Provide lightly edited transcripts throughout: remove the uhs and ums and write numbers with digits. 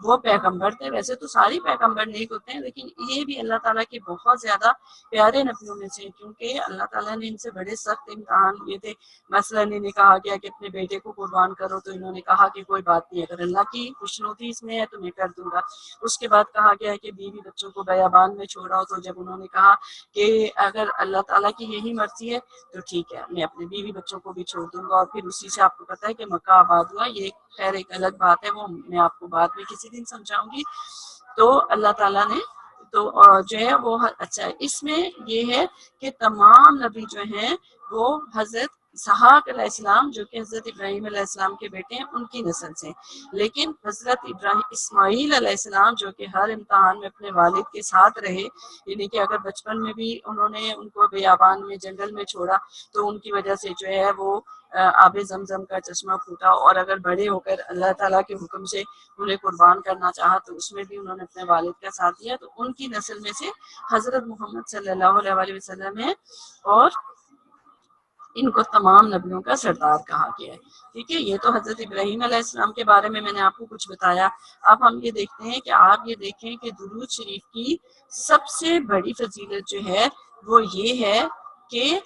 وہ پیغمبر تھے، ویسے تو سارے پیغمبر نیک ہوتے ہیں، لیکن یہ بھی اللہ تعالیٰ کے بہت زیادہ پیارے نبیوں میں سے، کیونکہ اللہ تعالیٰ نے ان سے بڑے سخت امتحان لیے تھے۔ مثلا انہیں کہا گیا کہ اپنے بیٹے کو قربان کرو، تو انہوں نے کہا کہ کوئی بات نہیں، اگر اللہ کی خوشنودی اس میں ہے تو میں کر دوں گا۔ اس کے بعد کہا گیا کہ بیوی بچوں کو بیابان میں چھوڑاؤ، تو جب انہوں نے کہا کہ اگر اللہ تعالیٰ کی یہی مرضی ہے تو ٹھیک ہے، میں اپنے بیوی بچوں کو بھی چھوڑ دوں گا، اور پھر اسی سے آپ کو پتہ ہے کہ مکہ آباد ہوا۔ یہ خیر ایک الگ بات ہے، وہ میں آپ کو بعد میں کسی دن سمجھاؤں گی۔ تو اللہ تعالیٰ نے تو جو ہے وہ اچھا ہے۔ اس میں یہ ہے کہ تمام نبی جو ہیں وہ حضرت اسحاق علیہ السلام جو کہ حضرت ابراہیم علیہ السلام کے بیٹے ہیں ان کی نسل سے، لیکن حضرت اسماعیل علیہ السلام جو کہ ہر امتحان میں اپنے والد کے ساتھ رہے، یعنی کہ اگر بچپن میں بھی انہوں نے ان کو بیابان میں جنگل میں چھوڑا تو ان کی وجہ سے جو ہے وہ آب زمزم کا چشمہ پھوٹا، اور اگر بڑے ہو کر اللہ تعالیٰ کے حکم سے انہیں قربان کرنا چاہا تو اس میں بھی انہوں نے اپنے والد کا ساتھ دیا۔ تو ان کی نسل میں سے حضرت محمد صلی اللہ علیہ وسلم ہے، اور ان کو تمام نبیوں کا سردار کہا گیا ہے۔ ٹھیک ہے، یہ تو حضرت ابراہیم علیہ السلام کے بارے میں نے آپ کو کچھ بتایا۔ اب ہم یہ دیکھتے ہیں کہ آپ یہ دیکھیں کہ درود شریف کی سب سے بڑی فضیلت جو ہے وہ یہ ہے کہ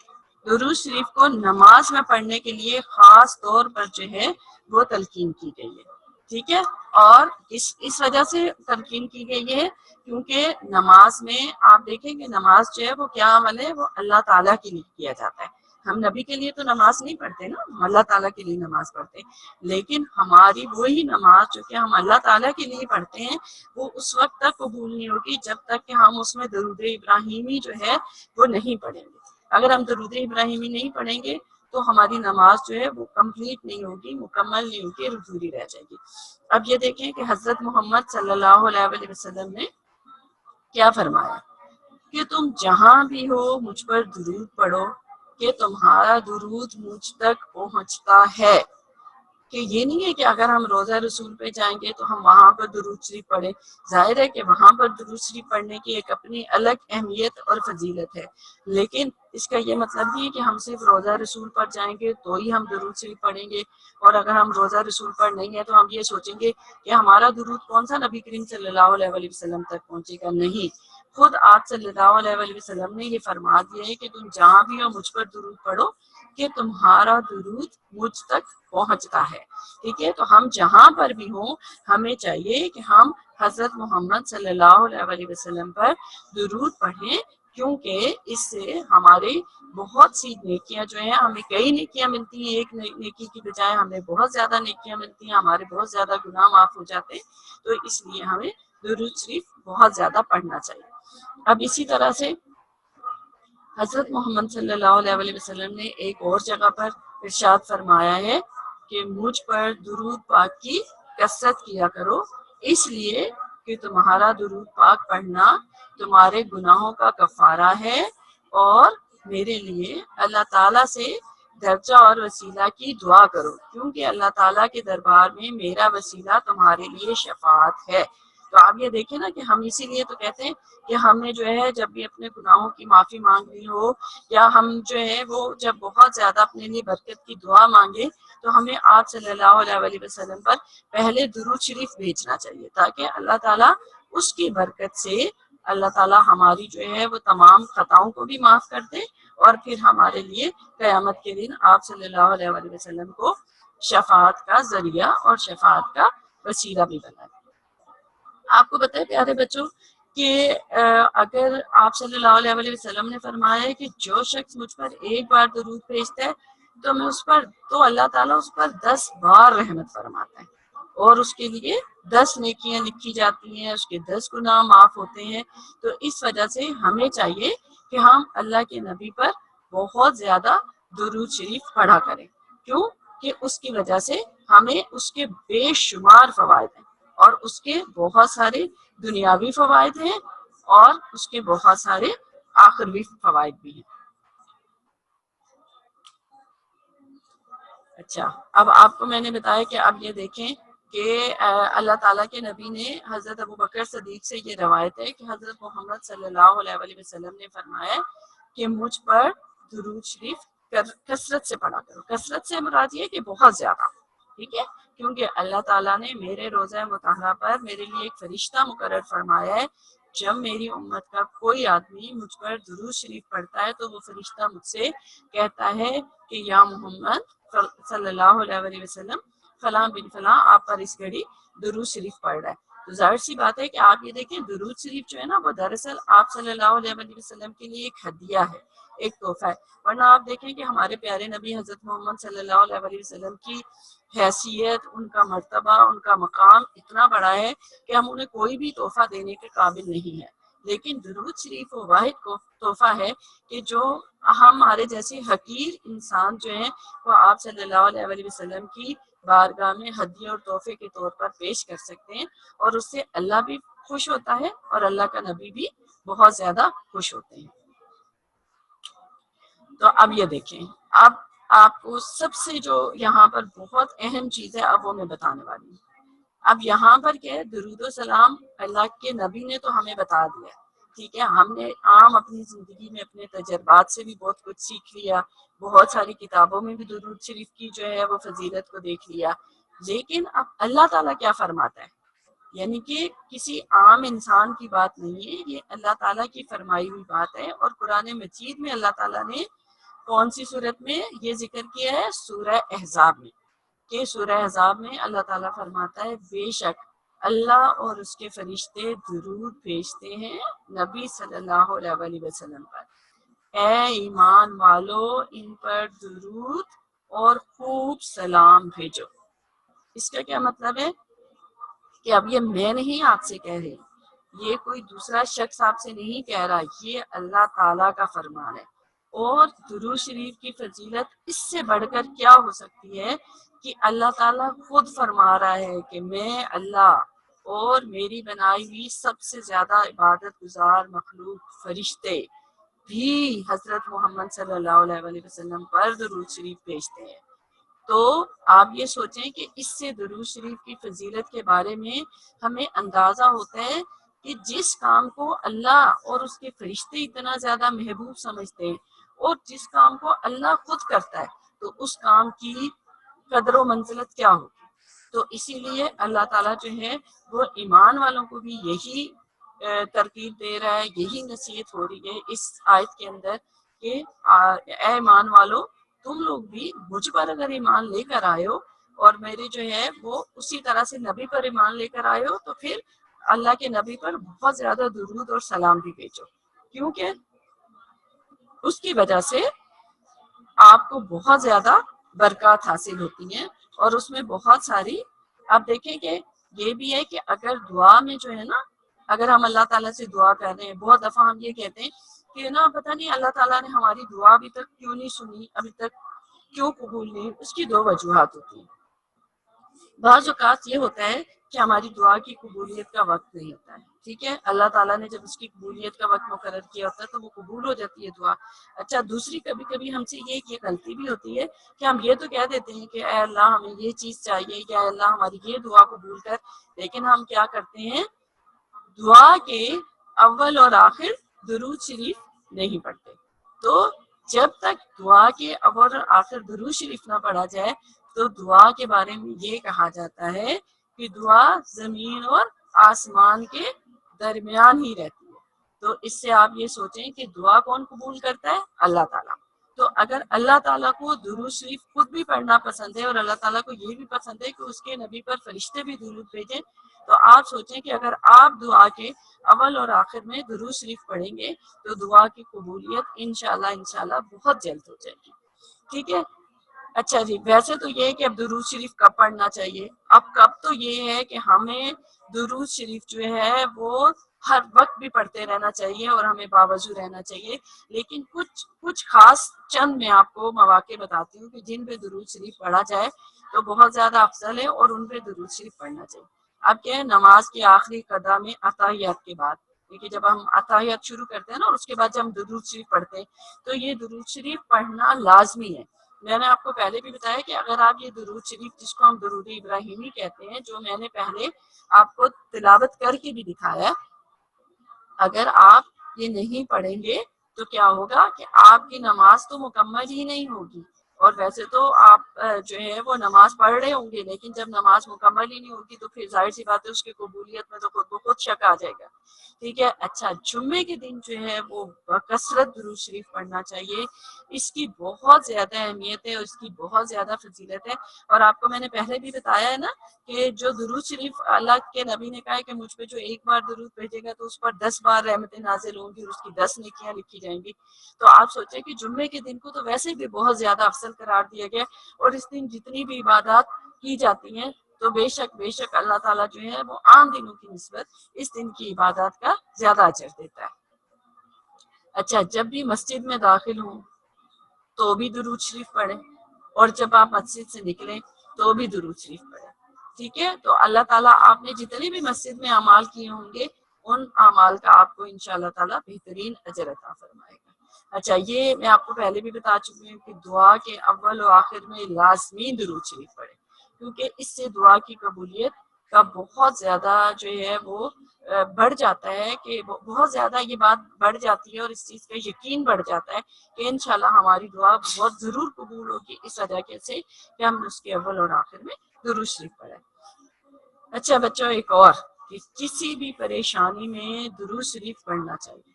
درود شریف کو نماز میں پڑھنے کے لیے خاص طور پر جو ہے وہ تلقین کی گئی ہے۔ ٹھیک ہے، اور اس وجہ سے تلقین کی گئی ہے کیونکہ نماز میں آپ دیکھیں کہ نماز جو ہے وہ کیا عمل ہے، وہ اللہ تعالیٰ کے لیے کیا جاتا ہے۔ ہم نبی کے لیے تو نماز نہیں پڑھتے نا، ہم اللہ تعالیٰ کے لیے نماز پڑھتے ہیں، لیکن ہماری وہی نماز جو کہ ہم اللہ تعالیٰ کے لیے پڑھتے ہیں وہ اس وقت تک قبول نہیں ہوگی جب تک کہ ہم اس میں درود ابراہیمی جو ہے وہ نہیں پڑھیں گے۔ اگر ہم درود ابراہیمی نہیں پڑھیں گے تو ہماری نماز جو ہے وہ کمپلیٹ نہیں ہوگی، مکمل نہیں ہوگی، ادھوری رہ جائے گی۔ اب یہ دیکھیں کہ حضرت محمد صلی اللہ علیہ وسلم نے کیا فرمایا کہ تم جہاں بھی ہو مجھ پر درود پڑھو کہ تمہارا درود مجھ تک پہنچتا ہے۔ کہ یہ نہیں ہے کہ اگر ہم روزہ رسول پہ جائیں گے تو ہم وہاں پر درود شریف پڑھیں، ظاہر ہے کہ وہاں پر درود شریف پڑھنے کی ایک اپنی الگ اہمیت اور فضیلت ہے، لیکن اس کا یہ مطلب نہیں ہے کہ ہم صرف روزہ رسول پر جائیں گے تو ہی ہم درود شریف پڑھیں گے، اور اگر ہم روزہ رسول پر نہیں ہے تو ہم یہ سوچیں گے کہ ہمارا درود کون سا نبی کریم صلی اللہ علیہ وسلم تک پہنچے گا۔ نہیں، خود آپ صلی اللہ علیہ وسلم نے یہ فرما دیا ہے کہ تم جہاں بھی ہو مجھ پر درود پڑھو کہ تمہارا درود مجھ تک پہنچتا ہے۔ ٹھیک ہے، تو ہم جہاں پر بھی ہوں ہمیں چاہیے کہ ہم حضرت محمد صلی اللہ علیہ وسلم پر درود پڑھیں، کیونکہ اس سے ہماری بہت سی نیکیاں جو ہیں، ہمیں کئی نیکیاں ملتی ہیں، ایک نیکی کی بجائے ہمیں بہت زیادہ نیکیاں ملتی ہیں، ہمارے بہت زیادہ گناہ معاف ہو جاتے ہیں، تو اس لیے ہمیں درود شریف بہت زیادہ پڑھنا چاہیے۔ اب اسی طرح سے حضرت محمد صلی اللہ علیہ وسلم نے ایک اور جگہ پر ارشاد فرمایا ہے کہ مجھ پر درود پاک کی کثرت کیا کرو، اس لیے کہ تمہارا درود پاک پڑھنا تمہارے گناہوں کا کفارہ ہے، اور میرے لیے اللہ تعالیٰ سے درجہ اور وسیلہ کی دعا کرو، کیونکہ اللہ تعالیٰ کے دربار میں میرا وسیلہ تمہارے لیے شفاعت ہے۔ تو آپ یہ دیکھیں نا کہ ہم اسی لیے تو کہتے ہیں کہ ہمیں جو ہے جب بھی اپنے گناہوں کی معافی مانگنی ہو، یا ہم جو ہے وہ جب بہت زیادہ اپنے لیے برکت کی دعا مانگے تو ہمیں آپ صلی اللہ علیہ وسلم پر پہلے درود شریف بھیجنا چاہیے، تاکہ اللہ تعالیٰ اس کی برکت سے اللہ تعالیٰ ہماری جو ہے وہ تمام خطاؤں کو بھی معاف کر دے، اور پھر ہمارے لیے قیامت کے دن آپ صلی اللہ علیہ وسلم کو شفاعت کا ذریعہ اور شفاعت کا وسیلہ بھی بنائے۔ آپ کو بتائے پیارے بچوں کہ اگر آپ صلی اللہ علیہ وسلم نے فرمایا ہے کہ جو شخص مجھ پر ایک بار درود بھیجتا ہے تو میں اس پر تو اللہ تعالیٰ اس پر 10 بار رحمت فرماتا ہے، اور اس کے لیے 10 نیکیاں لکھی جاتی ہیں، اس کے 10 گناہ معاف ہوتے ہیں۔ تو اس وجہ سے ہمیں چاہیے کہ ہم اللہ کے نبی پر بہت زیادہ درود شریف پڑھا کریں، کیوں کہ اس کی وجہ سے ہمیں اس کے بے شمار فوائد ہیں، اور اس کے بہت سارے دنیاوی فوائد ہیں، اور اس کے بہت سارے آخروی فوائد بھی ہیں۔ اچھا، اب آپ کو میں نے بتایا کہ اب یہ دیکھیں کہ اللہ تعالیٰ کے نبی نے حضرت ابوبکر صدیق سے یہ روایت ہے کہ حضرت محمد صلی اللہ علیہ وسلم نے فرمایا کہ مجھ پر درود شریف کثرت سے پڑھا کرو۔ کثرت سے مراد یہ کہ بہت زیادہ، ٹھیک ہے، کیونکہ اللہ تعالیٰ نے میرے روزہ مطہرہ پر میرے لیے ایک فرشتہ مقرر فرمایا ہے، جب میری امت کا کوئی آدمی مجھ پر درود شریف پڑھتا ہے تو وہ فرشتہ مجھ سے کہتا ہے کہ یا محمد صلی اللہ علیہ وسلم فلاں بن فلاں آپ پر اس گھڑی درود شریف پڑھ رہا ہے۔ تو ظاہر سی بات ہے کہ آپ یہ دیکھیں درود شریف جو ہے نا وہ دراصل آپ صلی اللہ علیہ وسلم کے لیے ایک ہدیہ ہے، ایک تحفہ ہے۔ ورنہ آپ دیکھیں کہ ہمارے پیارے نبی حضرت محمد صلی اللہ علیہ وسلم کی حیثیت، ان کا مرتبہ، ان کا مقام اتنا بڑا ہے کہ ہم انہیں کوئی بھی تحفہ دینے کے قابل نہیں ہے، لیکن درود شریف وہ واحد تحفہ ہے کہ جو ہمارے جیسے حقیر انسان جو ہیں وہ آپ صلی اللہ علیہ وسلم کی بارگاہ میں ہدیے اور تحفے کے طور پر پیش کر سکتے ہیں، اور اس سے اللہ بھی خوش ہوتا ہے اور اللہ کا نبی بھی بہت زیادہ خوش ہوتے ہیں۔ تو اب یہ دیکھیں، اب آپ کو سب سے جو یہاں پر بہت اہم چیز ہے اب وہ میں بتانے والی ہوں۔ اب یہاں پر کیا ہے، درود و سلام اللہ کے نبی نے تو ہمیں بتا دیا، ٹھیک ہے، ہم نے عام اپنی زندگی میں اپنے تجربات سے بھی بہت کچھ سیکھ لیا، بہت ساری کتابوں میں بھی درود شریف کی جو ہے وہ فضیلت کو دیکھ لیا، لیکن اب اللہ تعالیٰ کیا فرماتا ہے، یعنی کہ کسی عام انسان کی بات نہیں ہے، یہ اللہ تعالیٰ کی فرمائی ہوئی بات ہے۔ اور قرآن مجید میں اللہ تعالیٰ نے کون سی صورت میں یہ ذکر کیا ہے؟ سورہ احزاب میں، کہ سورہ احزاب میں اللہ تعالیٰ فرماتا ہے بے شک اللہ اور اس کے فرشتے درود بھیجتے ہیں نبی صلی اللہ علیہ وسلم پر، اے ایمان والو ان پر درود اور خوب سلام بھیجو۔ اس کا کیا مطلب ہے کہ اب یہ میں نہیں آپ سے کہہ رہی، یہ کوئی دوسرا شخص آپ سے نہیں کہہ رہا، یہ اللہ تعالیٰ کا فرمان ہے۔ اور درود شریف کی فضیلت اس سے بڑھ کر کیا ہو سکتی ہے کہ اللہ تعالیٰ خود فرما رہا ہے کہ میں اللہ اور میری بنائی ہوئی سب سے زیادہ عبادت گزار مخلوق فرشتے بھی حضرت محمد صلی اللہ علیہ وسلم پر درود شریف بھیجتے ہیں۔ تو آپ یہ سوچیں کہ اس سے درود شریف کی فضیلت کے بارے میں ہمیں اندازہ ہوتا ہے کہ جس کام کو اللہ اور اس کے فرشتے اتنا زیادہ محبوب سمجھتے ہیں اور جس کام کو اللہ خود کرتا ہے تو اس کام کی قدر و منزلت کیا ہوگی۔ تو اسی لیے اللہ تعالیٰ جو ہے وہ ایمان والوں کو بھی یہی ترغیب دے رہا ہے، یہی نصیحت ہو رہی ہے اس آیت کے اندر کہ اے ایمان والو تم لوگ بھی مجھ پر اگر ایمان لے کر آئے ہو اور میرے جو ہے وہ اسی طرح سے نبی پر ایمان لے کر آئے ہو تو پھر اللہ کے نبی پر بہت زیادہ درود اور سلام بھی بھیجو، کیونکہ اس کی وجہ سے آپ کو بہت زیادہ برکات حاصل ہوتی ہیں اور اس میں بہت ساری، آپ دیکھیں کہ یہ بھی ہے کہ اگر دعا میں جو ہے نا، اگر ہم اللہ تعالیٰ سے دعا کر رہے ہیں، بہت دفعہ ہم یہ کہتے ہیں کہ نا پتہ نہیں اللہ تعالیٰ نے ہماری دعا ابھی تک کیوں نہیں سنی، ابھی تک کیوں قبول نہیں۔ اس کی دو وجوہات ہوتی ہیں۔ بعض اوقات یہ ہوتا ہے کہ ہماری دعا کی قبولیت کا وقت نہیں ہوتا ہے، ٹھیک ہے، اللہ تعالیٰ نے جب اس کی قبولیت کا وقت مقرر کیا ہوتا ہے تو وہ قبول ہو جاتی ہے دعا۔ اچھا، دوسری کبھی کبھی ہم سے یہ غلطی بھی ہوتی ہے کہ ہم یہ تو کہہ دیتے ہیں کہ اے اللہ ہمیں یہ چیز چاہیے، یا اللہ ہماری یہ دعا قبول کر، لیکن ہم کیا کرتے ہیں، دعا کے اول اور آخر درود شریف نہیں پڑھتے۔ تو جب تک دعا کے اول اور آخر درود شریف نہ پڑھا جائے تو دعا کے بارے میں یہ کہا جاتا ہے کہ دعا زمین اور آسمان کے درمیان ہی رہتی ہے۔ تو اس سے آپ یہ سوچیں کہ دعا کون قبول کرتا ہے؟ اللہ تعالیٰ۔ تو اگر اللہ تعالیٰ کو درود شریف خود بھی پڑھنا پسند ہے اور اللہ تعالیٰ کو یہ بھی پسند ہے کہ اس کے نبی پر فرشتے بھی درود بھیجیں، تو آپ سوچیں کہ اگر آپ دعا کے اول اور آخر میں درود شریف پڑھیں گے تو دعا کی قبولیت انشاءاللہ بہت جلد ہو جائے گی، ٹھیک ہے۔ اچھا جی، ویسے تو یہ ہے کہ اب درود شریف کب پڑھنا چاہیے، اب کب تو یہ ہے کہ ہمیں درود شریف جو ہے وہ ہر وقت بھی پڑھتے رہنا چاہیے اور ہمیں باوضو رہنا چاہیے، لیکن کچھ خاص چند میں آپ کو مواقع بتاتی ہوں کہ جن پہ درود شریف پڑھا جائے تو بہت زیادہ افضل ہے اور ان پہ درود شریف پڑھنا چاہیے۔ اب کیا ہے، نماز کی آخری قطعہ میں اتحیات کے بعد، دیکھیے جب ہم اتحیات شروع کرتے ہیں نا اور اس کے بعد جب ہم درود شریف پڑھتے ہیں تو یہ درود شریف پڑھنا لازمی ہے۔ میں نے آپ کو پہلے بھی بتایا کہ اگر آپ یہ درود شریف جس کو ہم درود ابراہیمی کہتے ہیں، جو میں نے پہلے آپ کو تلاوت کر کے بھی دکھایا، اگر آپ یہ نہیں پڑھیں گے تو کیا ہوگا کہ آپ کی نماز تو مکمل ہی نہیں ہوگی اور ویسے تو آپ جو ہے وہ نماز پڑھ رہے ہوں گے، لیکن جب نماز مکمل ہی نہیں ہوگی تو پھر ظاہر سی بات ہے اس کی قبولیت میں تو خود بخود شک آ جائے گا، ٹھیک ہے۔ اچھا، جمعے کے دن جو ہے وہ بکثرت درود شریف پڑھنا چاہیے، اس کی بہت زیادہ اہمیت ہے اور اس کی بہت زیادہ فضیلت ہے، اور آپ کو میں نے پہلے بھی بتایا ہے نا کہ جو درود شریف اللہ کے نبی نے کہا ہے کہ مجھ پہ جو ایک بار درود بھیجے گا تو اس پر 10 بار رحمتیں نازل ہوں گی اور اس کی 10 نیکیاں لکھی جائیں گی، تو آپ سوچیں کہ جمعے کے دن کو تو ویسے بھی بہت زیادہ افضل قرار دیا گیا، اور اس دن جتنی بھی عبادات کی جاتی ہیں تو بے شک اللہ تعالیٰ جو ہے وہ عام دنوں کی نسبت اس دن کی عبادات کا زیادہ اجر دیتا ہے۔ اچھا، جب بھی مسجد میں داخل ہوں تو بھی درود شریف پڑھیں، اور جب آپ مسجد سے نکلیں تو بھی درود شریف پڑھیں، ٹھیک ہے۔ تو اللہ تعالیٰ آپ نے جتنے بھی مسجد میں اعمال کیے ہوں گے ان اعمال کا آپ کو انشاءاللہ تعالیٰ بہترین اجر عطا فرمائے گا۔ اچھا، یہ میں آپ کو پہلے بھی بتا چکی ہوں کہ دعا کے اول و آخر میں لازمی درود شریف پڑھیں، کیونکہ اس سے دعا کی قبولیت کا بہت زیادہ جو ہے وہ بڑھ جاتا ہے، کہ بہت زیادہ یہ بات بڑھ جاتی ہے اور اس چیز کا یقین بڑھ جاتا ہے کہ انشاءاللہ ہماری دعا بہت ضرور قبول ہوگی، اس وجہ سے کہ ہم اس کے اول اور آخر میں درود شریف پڑھیں۔ اچھا بچوں، ایک اور کہ کسی بھی پریشانی میں درود شریف پڑھنا چاہیے۔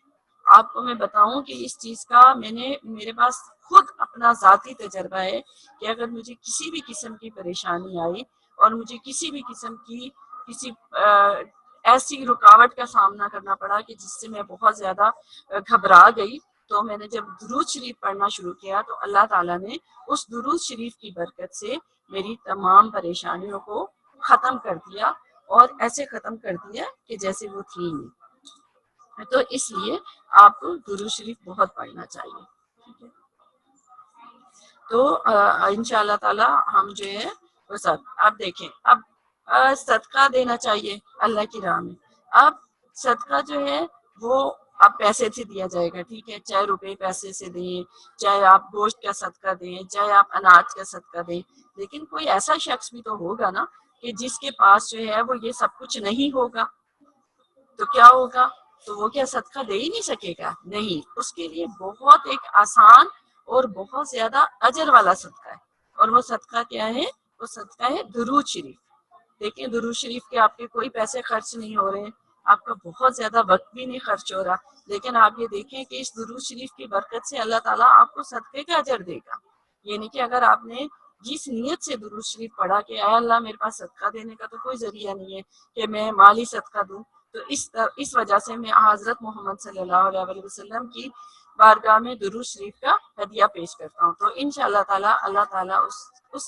آپ کو میں بتاؤں کہ اس چیز کا میرے پاس خود اپنا ذاتی تجربہ ہے کہ اگر مجھے کسی بھی قسم کی پریشانی آئی اور مجھے کسی بھی قسم کی ایسی رکاوٹ کا سامنا کرنا پڑا کہ جس سے میں بہت زیادہ گھبرا گئی، تو میں نے جب درود شریف پڑھنا شروع کیا تو اللہ تعالیٰ نے اس درود شریف کی برکت سے میری تمام پریشانیوں کو ختم کر دیا، اور ایسے ختم کر دیا کہ جیسے وہ تھی نہیں۔ تو اس لیے آپ کو درود شریف بہت پڑھنا چاہیے، ٹھیک ہے۔ تو انشاءاللہ تعالی ہم جو ہے وہ سب اب دیکھیں، اب صدقہ دینا چاہیے اللہ کی راہ میں۔ اب صدقہ جو ہے وہ آپ پیسے سے دیا جائے گا، ٹھیک ہے، چاہے روپے پیسے سے دیں، چاہے آپ گوشت کا صدقہ دیں، چاہے آپ اناج کا صدقہ دیں، لیکن کوئی ایسا شخص بھی تو ہوگا نا کہ جس کے پاس جو ہے وہ یہ سب کچھ نہیں ہوگا، تو کیا ہوگا؟ تو وہ کیا صدقہ دے ہی نہیں سکے گا؟ نہیں، اس کے لیے بہت ایک آسان اور بہت زیادہ اجر والا صدقہ ہے، اور وہ صدقہ کیا ہے؟ وہ صدقہ ہے درود شریف۔ دیکھیں، درود شریف کے آپ کے کوئی پیسے خرچ نہیں ہو رہے ہیں، آپ کا بہت زیادہ وقت بھی نہیں خرچ ہو رہا، لیکن آپ یہ دیکھیں کہ اس درود شریف کی برکت سے اللہ تعالیٰ آپ کو صدقے کا اجر دے گا۔ یعنی کہ اگر آپ نے جس نیت سے درود شریف پڑھا کہ اے اللہ میرے پاس صدقہ دینے کا تو کوئی ذریعہ نہیں ہے کہ میں مالی صدقہ دوں، تو اس وجہ سے میں حضرت محمد صلی اللہ علیہ وسلم کی بارگاہ میں درود شریف کا ہدیہ پیش کرتا ہوں، تو انشاءاللہ تعالیٰ اللہ تعالیٰ اس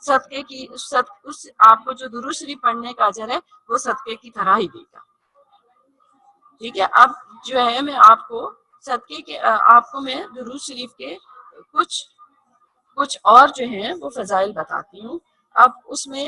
صدقے کی اس آپ کو جو درود شریف پڑھنے کا اجر ہے وہ صدقے کی طرح ہی دے گا، ٹھیک ہے۔ اب جو ہے میں آپ کو صدقے کے آپ کو میں درود شریف کے کچھ اور جو ہیں وہ فضائل بتاتی ہوں۔ اب اس میں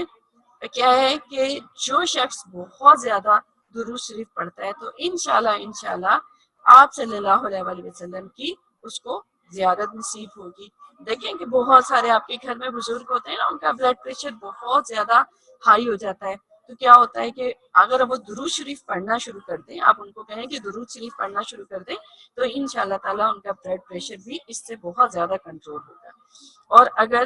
کیا ہے کہ جو شخص بہت زیادہ درود شریف پڑھتا ہے تو انشاءاللہ آپ صلی اللہ علیہ وسلم کی اس کو زیارت نصیب ہوگی۔ دیکھیں کہ بہت سارے آپ کے گھر میں بزرگ ہوتے ہیں نا، ان کا بلڈ پریشر بہت زیادہ ہائی ہو جاتا ہے، تو کیا ہوتا ہے کہ اگر وہ درود شریف پڑھنا شروع کر دیں، آپ ان کو کہیں کہ درود شریف پڑھنا شروع کر دیں، تو انشاءاللہ تعالیٰ ان کا بلڈ پریشر بھی اس سے بہت زیادہ کنٹرول ہوگا۔ اور اگر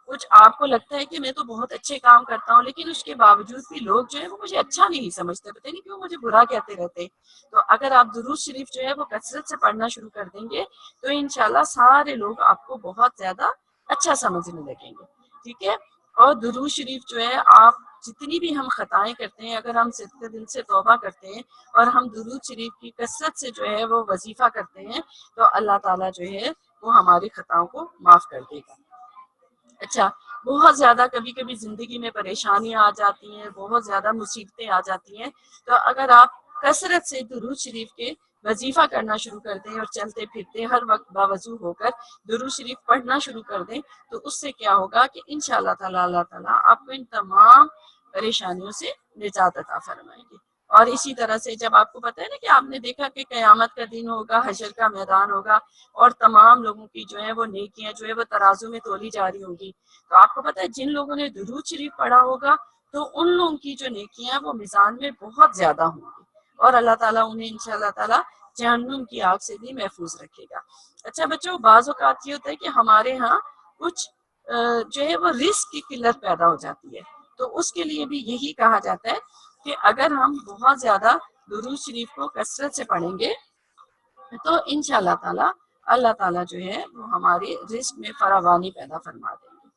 کچھ آپ کو لگتا ہے کہ میں تو بہت اچھے کام کرتا ہوں لیکن اس کے باوجود بھی لوگ جو ہے وہ مجھے اچھا نہیں سمجھتے، پتہ نہیں کیوں مجھے برا کہتے رہتے، تو اگر آپ درود شریف جو ہے وہ کثرت سے پڑھنا شروع کر دیں گے تو انشاءاللہ سارے لوگ آپ کو بہت زیادہ اچھا سمجھنے لگیں گے، ٹھیک ہے۔ اور درود شریف جو ہے آپ جتنی بھی ہم خطائیں کرتے ہیں، اگر ہم صدقے دل سے توبہ کرتے ہیں اور ہم درود شریف کی کثرت سے جو ہے وہ وظیفہ کرتے ہیں تو اللہ تعالیٰ جو ہے وہ ہماری خطاؤں کو معاف کر دے گا۔ اچھا، بہت زیادہ کبھی کبھی زندگی میں پریشانیاں آ جاتی ہیں، بہت زیادہ مصیبتیں آ جاتی ہیں، تو اگر آپ کثرت سے درود شریف کے وظیفہ کرنا شروع کر دیں اور چلتے پھرتے ہر وقت باوضو ہو کر درود شریف پڑھنا شروع کر دیں تو اس سے کیا ہوگا کہ انشاءاللہ تعالیٰ اللہ تعالیٰ آپ کو ان تمام پریشانیوں سے نجات عطا فرمائیں گے۔ اور اسی طرح سے جب آپ کو پتہ ہے نا کہ آپ نے دیکھا کہ قیامت کا دن ہوگا، حشر کا میدان ہوگا اور تمام لوگوں کی جو ہے وہ نیکیاں جو ہے وہ ترازو میں تولی جا رہی ہوں گی، تو آپ کو پتہ ہے جن لوگوں نے درود شریف پڑھا ہوگا تو ان لوگوں کی جو نیکیاں وہ میزان میں بہت زیادہ ہوں گی، اور اللہ تعالیٰ انہیں انشاءاللہ تعالیٰ جہنم کی آگ سے بھی محفوظ رکھے گا۔ اچھا بچوں، بعض اوقات یہ ہوتا ہے کہ ہمارے ہاں کچھ جو ہے وہ رزق کی قلت پیدا ہو جاتی ہے. تو اس کے لیے بھی یہی کہا جاتا ہے کہ اگر ہم بہت زیادہ درود شریف کو کثرت سے پڑھیں گے تو انشاءاللہ تعالی اللہ تعالیٰ جو ہے وہ ہماری رزق میں فراوانی پیدا فرما دیں گے.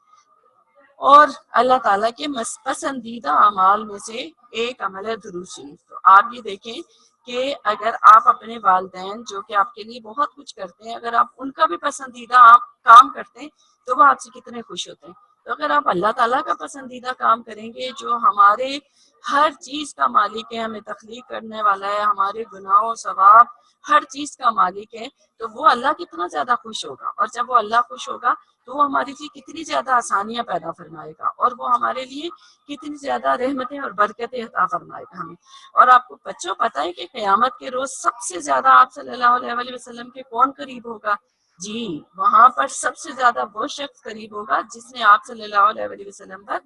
اور اللہ تعالیٰ کے پسندیدہ اعمال میں سے ایک عمل ہے درود شریف. تو آپ یہ دیکھیں کہ اگر آپ اپنے والدین جو کہ آپ کے لیے بہت کچھ کرتے ہیں، اگر آپ ان کا بھی پسندیدہ آپ کام کرتے ہیں تو وہ آپ سے کتنے خوش ہوتے ہیں. تو اگر آپ اللہ تعالیٰ کا پسندیدہ کام کریں گے جو ہمارے ہر چیز کا مالک ہے، ہمیں تخلیق کرنے والا ہے، ہمارے گناہوں ثواب ہر چیز کا مالک ہے، تو وہ اللہ کتنا زیادہ خوش ہوگا. اور جب وہ اللہ خوش ہوگا تو وہ ہمارے لیے کتنی زیادہ آسانیاں پیدا فرمائے گا اور وہ ہمارے لیے کتنی زیادہ رحمتیں اور برکتیں عطا فرمائے گا ہمیں. اور آپ کو بچوں پتہ ہے کہ قیامت کے روز سب سے زیادہ آپ صلی اللہ علیہ وسلم کے کون قریب ہوگا؟ جی، وہاں پر سب سے زیادہ وہ شخص قریب ہوگا جس نے آپ صلی اللہ علیہ وسلم پر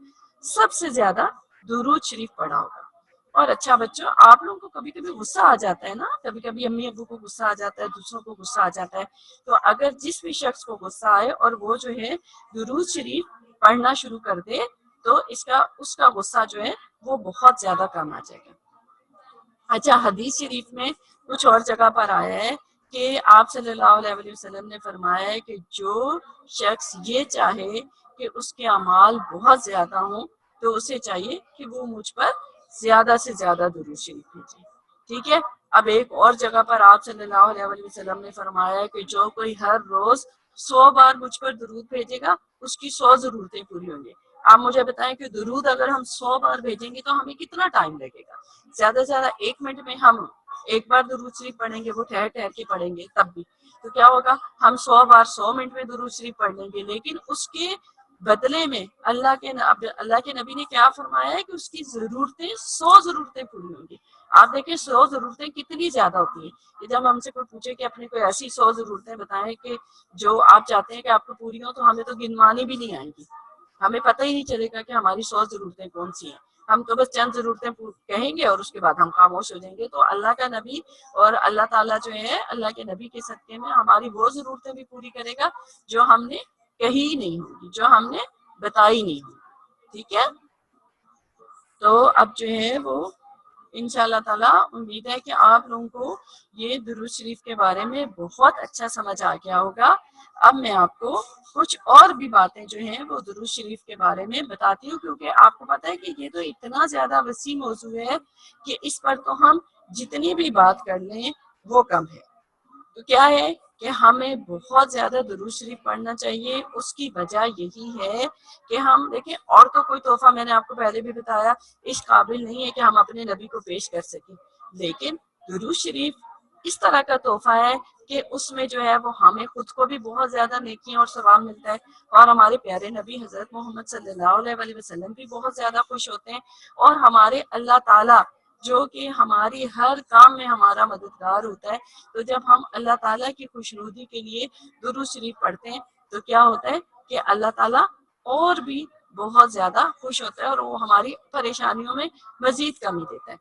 سب سے زیادہ درود شریف پڑھا ہوگا. اور اچھا بچوں، آپ لوگوں کو کبھی کبھی غصہ آ جاتا ہے نا، کبھی کبھی امی ابو کو غصہ آ جاتا ہے، دوسروں کو غصہ آ جاتا ہے. تو اگر جس بھی شخص کو غصہ آئے اور وہ جو ہے درود شریف پڑھنا شروع کر دے تو اس کا غصہ جو ہے وہ بہت زیادہ کم آ جائے گا. اچھا، حدیث شریف میں کچھ اور جگہ پر آیا ہے کہ آپ صلی اللہ علیہ وسلم نے فرمایا ہے کہ جو شخص یہ چاہے کہ اس کے اعمال بہت زیادہ ہوں تو اسے چاہیے کہ وہ مجھ پر زیادہ سے زیادہ درود شریف بھیجے. ٹھیک ہے. اب ایک اور جگہ پر آپ صلی اللہ علیہ وسلم نے فرمایا کہ جو کوئی ہر روز 100 بار مجھ پر درود بھیجے گا اس کی 100 ضرورتیں پوری ہوں گی. آپ مجھے بتائیں کہ درود اگر ہم 100 بار بھیجیں گے تو ہمیں کتنا ٹائم لگے گا؟ زیادہ سے زیادہ 1 منٹ میں ہم ایک بار درود شریف پڑھیں گے، وہ ٹھہر ٹھہر کے پڑھیں گے تب بھی. تو کیا ہوگا؟ ہم 100 بار 100 منٹ میں درود شریف پڑھ لیں گے، لیکن اس کے بدلے میں اللہ کے نبی نے کیا فرمایا ہے کہ اس کی ضرورتیں 100 ضرورتیں پوری ہوں گی. آپ دیکھیں 100 ضرورتیں کتنی زیادہ ہوتی ہیں. کہ جب ہم سے کوئی پوچھے کہ اپنے کوئی ایسی 100 ضرورتیں بتائیں کہ جو آپ چاہتے ہیں کہ آپ کو پوری ہوں، تو ہمیں تو گنوانی بھی نہیں آئیں گی. ہمیں پتہ ہی نہیں چلے گا کہ ہماری 100 ضرورتیں کون سی ہیں. ہم تو بس چند ضرورتیں کہیں گے اور اس کے بعد ہم خاموش ہو جائیں گے. تو اللہ کا نبی اور اللہ تعالیٰ جو ہے اللہ کے نبی کے صدقے میں ہماری وہ ضرورتیں بھی پوری کرے گا جو ہم نے کہی نہیں ہوگی، جو ہم نے بتائی نہیں ہوگی. ٹھیک ہے. تو اب جو ہے وہ انشاءاللہ تعالیٰ امید ہے کہ آپ لوگوں کو یہ درود شریف کے بارے میں بہت اچھا سمجھ آ گیا ہوگا. اب میں آپ کو کچھ اور بھی باتیں جو ہیں وہ درود شریف کے بارے میں بتاتی ہوں، کیونکہ آپ کو پتہ ہے کہ یہ تو اتنا زیادہ وسیع موضوع ہے کہ اس پر تو ہم جتنی بھی بات کر لیں وہ کم ہے. تو کیا ہے کہ ہمیں بہت زیادہ درود شریف پڑھنا چاہیے. اس کی وجہ یہی ہے کہ ہم دیکھیں، اور تو کوئی تحفہ میں نے آپ کو پہلے بھی بتایا اس قابل نہیں ہے کہ ہم اپنے نبی کو پیش کر سکیں، لیکن درود شریف اس طرح کا تحفہ ہے کہ اس میں جو ہے وہ ہمیں خود کو بھی بہت زیادہ نیکیاں اور ثواب ملتا ہے، اور ہمارے پیارے نبی حضرت محمد صلی اللہ علیہ وسلم بھی بہت زیادہ خوش ہوتے ہیں، اور ہمارے اللہ تعالیٰ جو کہ ہماری ہر کام میں ہمارا مددگار ہوتا ہے. تو جب ہم اللہ تعالیٰ کی خوشنودی کے لیے درود شریف پڑھتے ہیں تو کیا ہوتا ہے کہ اللہ تعالیٰ اور بھی بہت زیادہ خوش ہوتا ہے اور وہ ہماری پریشانیوں میں مزید کمی دیتا ہے.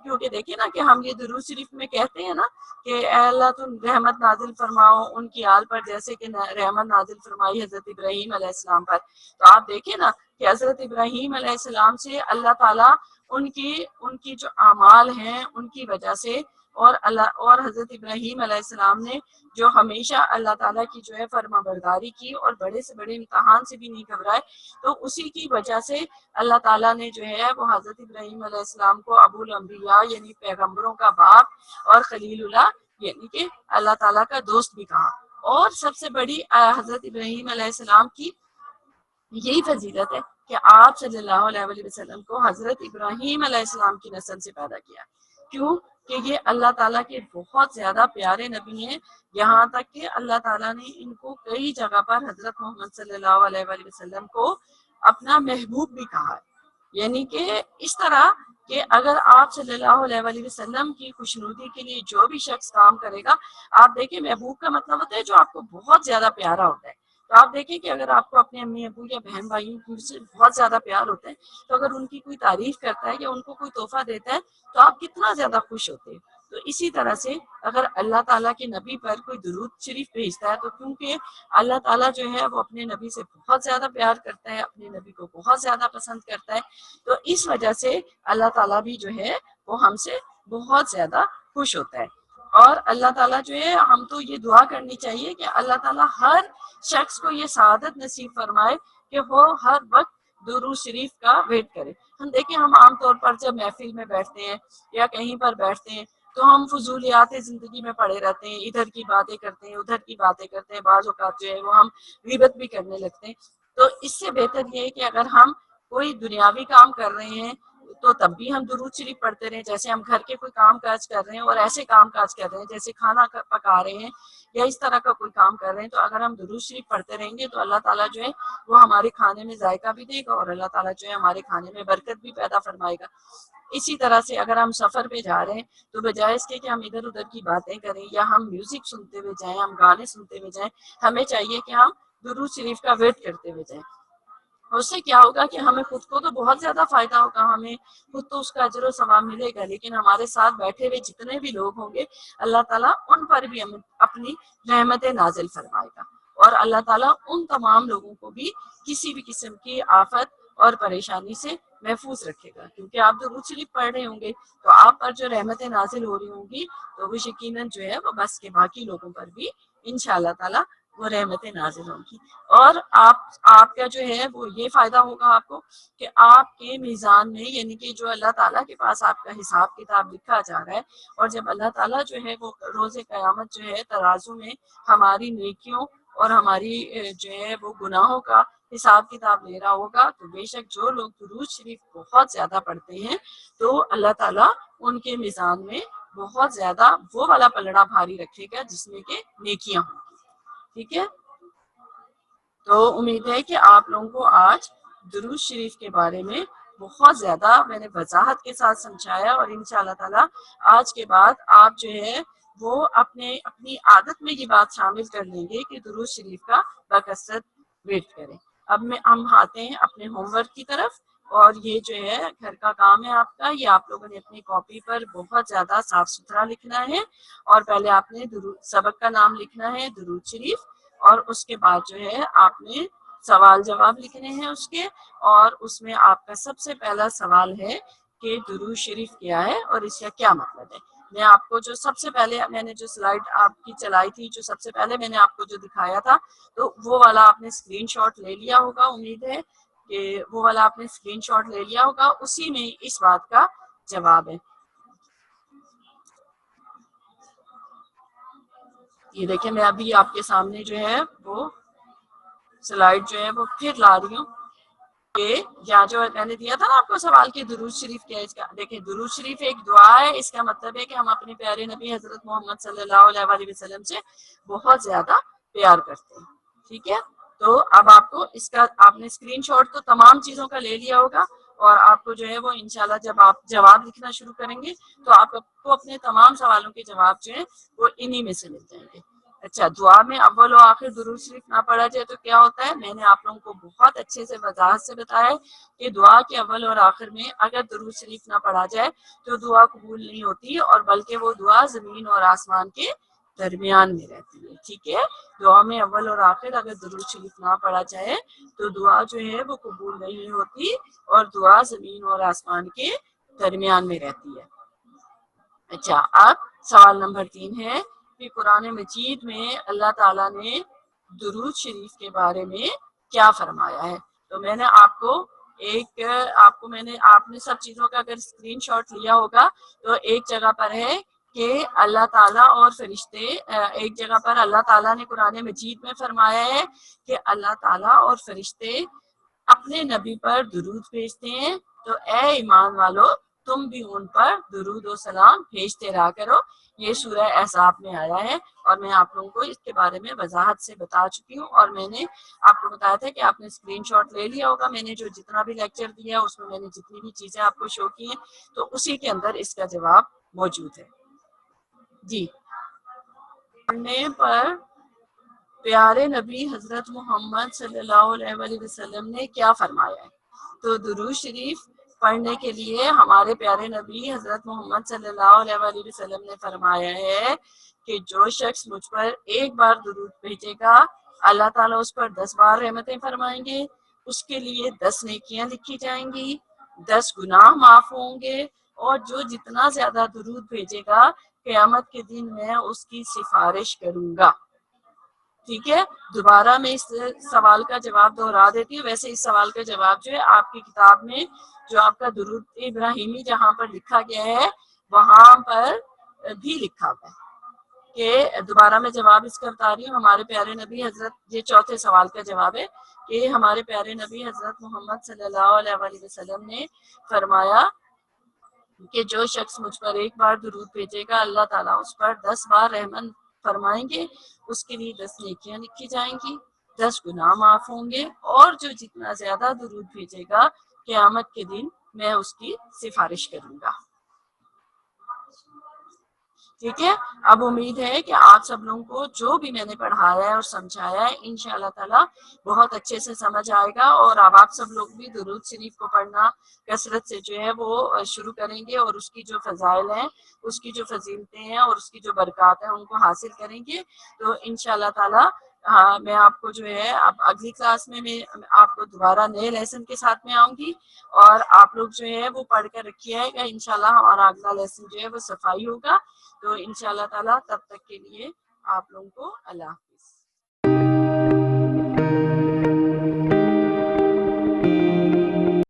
کیونکہ دیکھیں نا کہ ہم یہ درود شریف میں کہتے ہیں نا کہ اے اللہ تم رحمت نازل فرماؤ ان کی آل پر جیسے کہ رحمت نازل فرمائی حضرت ابراہیم علیہ السلام پر. تو آپ دیکھیں نا کہ حضرت ابراہیم علیہ السلام سے اللہ تعالیٰ ان کی جو اعمال ہیں ان کی وجہ سے اور حضرت ابراہیم علیہ السلام نے جو ہمیشہ اللہ تعالیٰ کی جو ہے فرما برداری کی اور بڑے سے بڑے امتحان سے بھی نہیں گھبرائے، تو اسی کی وجہ سے اللہ تعالیٰ نے جو ہے وہ حضرت ابراہیم علیہ السلام کو ابو الانبیاء یعنی پیغمبروں کا باپ اور خلیل اللہ یعنی کہ اللہ تعالیٰ کا دوست بھی کہا. اور سب سے بڑی حضرت ابراہیم علیہ السلام کی یہی فضیلت ہے کہ آپ صلی اللہ علیہ وسلم کو حضرت ابراہیم علیہ السلام کی نسل سے پیدا کیا. کیوں کہ یہ اللہ تعالیٰ کے بہت زیادہ پیارے نبی ہیں، یہاں تک کہ اللہ تعالیٰ نے ان کو کئی جگہ پر حضرت محمد صلی اللہ علیہ وسلم کو اپنا محبوب بھی کہا ہے. یعنی کہ اس طرح کہ اگر آپ صلی اللہ علیہ وسلم کی خوشنودی کے لیے جو بھی شخص کام کرے گا، آپ دیکھیں محبوب کا مطلب ہوتا ہے جو آپ کو بہت زیادہ پیارا ہوتا ہے. تو آپ دیکھیں کہ اگر آپ کو اپنے امی ابو یا بہن بھائیوں سے بہت زیادہ پیار ہوتا ہے تو اگر ان کی کوئی تعریف کرتا ہے یا ان کو کوئی تحفہ دیتا ہے تو آپ کتنا زیادہ خوش ہوتے ہیں. تو اسی طرح سے اگر اللہ تعالیٰ کے نبی پر کوئی درود شریف بھیجتا ہے تو کیونکہ اللہ تعالیٰ جو ہے وہ اپنے نبی سے بہت زیادہ پیار کرتا ہے، اپنے نبی کو بہت زیادہ پسند کرتا ہے، تو اس وجہ سے اللہ تعالیٰ بھی جو ہے وہ ہم سے بہت زیادہ خوش ہوتا ہے۔ اور اللہ تعالیٰ جو ہے، ہم تو یہ دعا کرنی چاہیے کہ اللہ تعالیٰ ہر شخص کو یہ سعادت نصیب فرمائے کہ وہ ہر وقت درود شریف کا ویٹ کرے۔ ہم دیکھیں، ہم عام طور پر جب محفل میں بیٹھتے ہیں یا کہیں پر بیٹھتے ہیں تو ہم فضولیات زندگی میں پڑے رہتے ہیں، ادھر کی باتیں کرتے ہیں، ادھر کی باتیں کرتے ہیں، بعض اوقات جو ہے وہ ہم غیبت بھی کرنے لگتے ہیں۔ تو اس سے بہتر یہ ہے کہ اگر ہم کوئی دنیاوی کام کر رہے ہیں تو تب بھی ہم درود شریف پڑھتے رہیں، جیسے ہم گھر کے کوئی کام کاج کر رہے ہیں اور ایسے کام کاج کر رہے ہیں جیسے کھانا پکا رہے ہیں یا اس طرح کا کوئی کام کر رہے ہیں، تو اگر ہم درود شریف پڑھتے رہیں گے تو اللہ تعالیٰ جو ہے وہ ہمارے کھانے میں ذائقہ بھی دے گا اور اللہ تعالیٰ جو ہے ہمارے کھانے میں برکت بھی پیدا فرمائے گا۔ اسی طرح سے اگر ہم سفر پہ جا رہے ہیں تو بجائے اس کے کہ ہم ادھر ادھر کی باتیں کریں یا ہم میوزک سنتے ہوئے جائیں، ہم گانے سنتے ہوئے جائیں، ہمیں چاہیے کہ ہم درود شریف کا ویٹ کرتے ہوئے جائیں۔ اس سے کیا ہوگا کہ ہمیں خود کو تو بہت زیادہ فائدہ ہوگا، ہمیں خود تو اس کا اجر و ثواب ملے گا، لیکن ہمارے ساتھ بیٹھے ہوئے جتنے بھی لوگ ہوں گے اللہ تعالیٰ ان پر بھی ہمیں اپنی رحمت نازل فرمائے گا، اور اللہ تعالیٰ ان تمام لوگوں کو بھی کسی بھی قسم کی آفت اور پریشانی سے محفوظ رکھے گا، کیونکہ آپ درود شریف پڑھ رہے ہوں گے تو آپ پر جو رحمتیں نازل ہو رہی ہوں گی تو وہ یقیناً جو ہے وہ بس کے باقی لوگوں پر بھی انشاءاللہ تعالیٰ وہ رحمتیں نازل ہوں گی، اور آپ کا جو ہے وہ یہ فائدہ ہوگا آپ کو کہ آپ کے میزان میں، یعنی کہ جو اللہ تعالیٰ کے پاس آپ کا حساب کتاب لکھا جا رہا ہے، اور جب اللہ تعالیٰ جو ہے وہ روز قیامت جو ہے ترازو میں ہماری نیکیوں اور ہماری جو ہے وہ گناہوں کا حساب کتاب لے رہا ہوگا، تو بے شک جو لوگ درود شریف بہت زیادہ پڑھتے ہیں تو اللہ تعالیٰ ان کے میزان میں بہت زیادہ وہ والا پلڑا بھاری رکھے گا جس میں کہ نیکیاں ہوں گی۔ ٹھیک ہے، تو امید ہے کہ آپ لوگوں کو آج درود شریف کے بارے میں بہت زیادہ میں نے وضاحت کے ساتھ سمجھایا، اور انشاءاللہ تعالیٰ آج کے بعد آپ جو ہے وہ اپنی عادت میں یہ بات شامل کر لیں گے کہ درود شریف کا بکثرت ویٹ کریں۔ اب ہم آتے ہیں اپنے ہوم ورک کی طرف، اور یہ جو ہے گھر کا کام ہے آپ کا، یہ آپ لوگوں نے اپنی کاپی پر بہت زیادہ صاف ستھرا لکھنا ہے، اور پہلے آپ نے سبق کا نام لکھنا ہے درود شریف، اور اس کے بعد جو ہے آپ نے سوال جواب لکھنے ہیں اس کے، اور اس میں آپ کا سب سے پہلا سوال ہے کہ درود شریف کیا ہے اور اس کا کیا مطلب ہے۔ میں آپ کو جو سب سے پہلے میں نے جو سلائیڈ آپ کی چلائی تھی، جو سب سے پہلے میں نے آپ کو جو دکھایا تھا، تو وہ والا آپ نے اسکرین شاٹ لے لیا ہوگا، امید ہے کہ وہ والا آپ نے اسکرین شاٹ لے لیا ہوگا، اسی میں اس بات کا جواب ہے۔ یہ دیکھیں، میں ابھی آپ کے سامنے جو ہے وہ سلائیڈ جو ہے وہ پھر لا رہی ہوں کہ یہاں جو میں نے دیا تھا نا آپ کو سوال کہ درود شریف کیا ہے، اس کا دیکھیں، درود شریف ایک دعا ہے، اس کا مطلب ہے کہ ہم اپنے پیارے نبی حضرت محمد صلی اللہ علیہ وسلم سے بہت زیادہ پیار کرتے ہیں۔ ٹھیک ہے، تو اب آپ کو اس کا آپ نے اسکرین شاٹ تو تمام چیزوں کا لے لیا ہوگا، اور آپ کو جو ہے وہ انشاءاللہ جب آپ جواب لکھنا شروع کریں گے تو آپ کو اپنے تمام سوالوں کے جواب جو ہیں وہ انہی میں سے مل جائیں گے۔ اچھا، دعا میں اول و آخر درود شریف نہ پڑھا جائے تو کیا ہوتا ہے؟ میں نے آپ لوگوں کو بہت اچھے سے وضاحت سے بتایا ہے کہ دعا کے اول اور آخر میں اگر درود شریف نہ پڑھا جائے تو دعا قبول نہیں ہوتی، اور بلکہ وہ دعا زمین اور آسمان کے درمیان میں رہتی ہے۔ ٹھیک ہے، دعا میں اول اور آخر اگر درود شریف نہ پڑھا جائے تو دعا جو ہے وہ قبول نہیں ہوتی، اور دعا زمین اور آسمان کے درمیان میں رہتی ہے۔ اچھا، اب سوال نمبر 3 ہے کہ قرآن مجید میں اللہ تعالیٰ نے درود شریف کے بارے میں کیا فرمایا ہے؟ تو میں نے آپ نے سب چیزوں کا اگر اسکرین شاٹ لیا ہوگا تو ایک جگہ پر ہے کہ اللہ تعالیٰ اور فرشتے، ایک جگہ پر اللہ تعالیٰ نے قرآن مجید میں فرمایا ہے کہ اللہ تعالیٰ اور فرشتے اپنے نبی پر درود بھیجتے ہیں، تو اے ایمان والو تم بھی ان پر درود و سلام بھیجتے رہا کرو۔ یہ سورہ احزاب میں آیا ہے، اور میں آپ لوگوں کو اس کے بارے میں وضاحت سے بتا چکی ہوں، اور میں نے آپ کو بتایا تھا کہ آپ نے اسکرین شاٹ لے لیا ہوگا۔ میں نے جو جتنا بھی لیکچر دیا اس میں نے جتنی بھی چیزیں آپ کو شو کی ہیں تو اسی کے اندر اس کا جواب موجود ہے۔ جی، پڑھنے پر پیارے نبی حضرت محمد صلی اللہ علیہ وسلم نے کیا فرمایا ہے؟ تو درود شریف پڑھنے کے لیے ہمارے پیارے نبی حضرت محمد صلی اللہ علیہ وآلہ وسلم نے فرمایا ہے کہ جو شخص مجھ پر ایک بار درود بھیجے گا اللہ تعالیٰ اس پر 10 بار رحمتیں فرمائیں گے، اس کے لیے 10 نیکیاں لکھی جائیں گی، 10 گناہ معاف ہوں گے، اور جو جتنا زیادہ درود بھیجے گا قیامت کے دن میں اس کی سفارش کروں گا۔ ٹھیک ہے، دوبارہ میں اس سوال کا جواب دہرا دیتی ہوں۔ ویسے اس سوال کا جواب جو ہے آپ کی کتاب میں جو آپ کا درود ابراہیمی جہاں پر لکھا گیا ہے وہاں پر بھی لکھا ہوا ہے کہ دوبارہ میں جواب اس کا بتا رہی ہوں۔ ہمارے پیارے نبی حضرت، یہ چوتھے سوال کا جواب ہے کہ ہمارے پیارے نبی حضرت محمد صلی اللہ علیہ وآلہ وسلم نے فرمایا کہ جو شخص مجھ پر ایک بار درود بھیجے گا اللہ تعالیٰ اس پر 10 بار رحمت فرمائیں گے، اس کے لیے 10 نیکیاں لکھی جائیں گی، 10 گناہ معاف ہوں گے، اور جو جتنا زیادہ درود بھیجے گا قیامت کے دن میں اس کی سفارش کروں گا۔ ٹھیک ہے، اب امید ہے کہ آپ سب لوگوں کو جو بھی میں نے پڑھایا ہے اور سمجھایا ہے انشاءاللہ تعالی بہت اچھے سے سمجھ آئے گا، اور اب آپ سب لوگ بھی درود شریف کو پڑھنا کثرت سے جو ہے وہ شروع کریں گے، اور اس کی جو فضائل ہیں، اس کی جو فضیلتیں ہیں اور اس کی جو برکات ہیں ان کو حاصل کریں گے۔ تو انشاءاللہ تعالی میں آپ کو جو ہے اب اگلی کلاس میں آپ کو دوبارہ نئے لیسن کے ساتھ میں آؤں گی، اور آپ لوگ جو ہے وہ پڑھ کر رکھیے گا۔ انشاءاللہ ہمارا اگلا لیسن جو ہے وہ صفائی ہوگا۔ تو انشاءاللہ تعالی تب تک کے لیے آپ لوگوں کو اللہ حافظ۔